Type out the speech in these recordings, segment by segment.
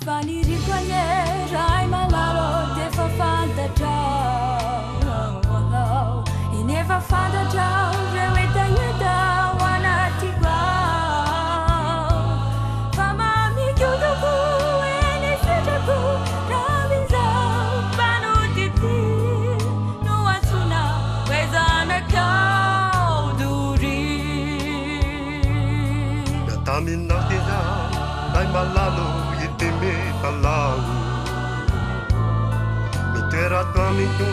Fanirikwane rai malalo defa fanta trao inefa fanta trao reweta yeda wana tigwa fama mi kyuduku ene setaku rabiza panu titi no asuna wezana kauduri Yatamina tira rai malalo me talau mitera tamito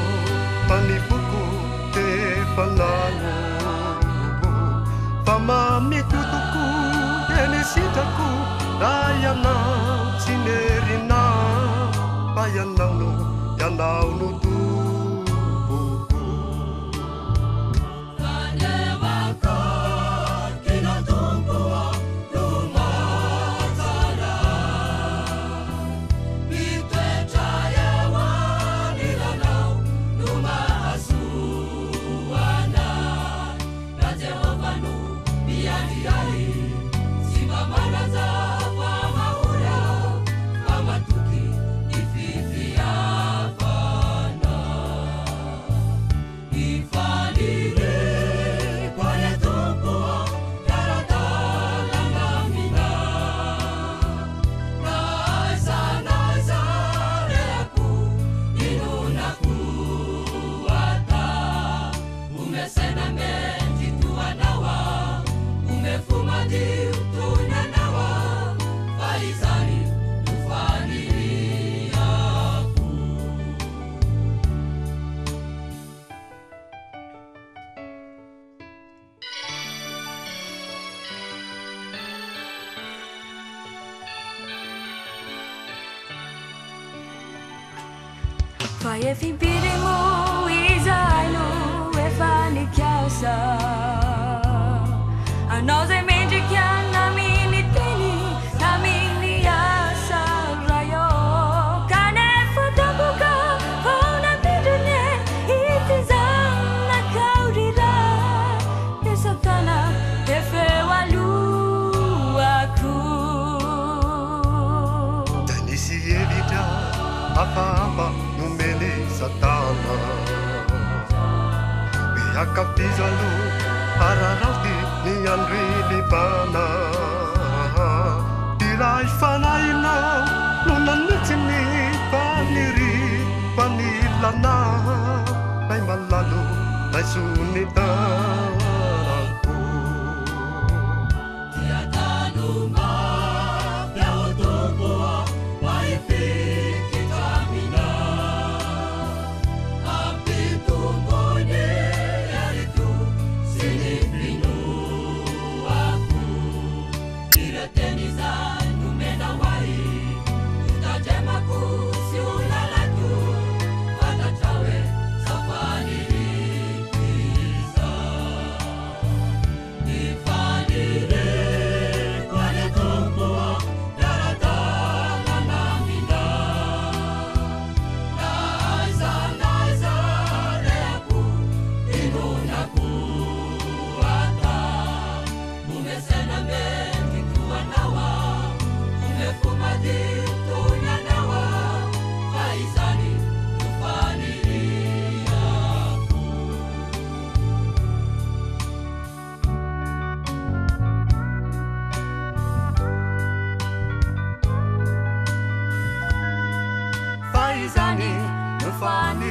panipuku te palango fama mitutuku enesitaku dayana sinerina payanau no yanau no tu Faye fi pirimu izainu e fani kiasa Anoze menji kya namini teni namini asa rayo Kane fatabuka fona bidune itizana kaurira Desatana efe walu aku Tanisi evita apa numele satana Biaka pizalu ararauti ni anri pana Dilai fanaina nunan nitini paniri panilana Nai malalu nai sunita Faizani, no fani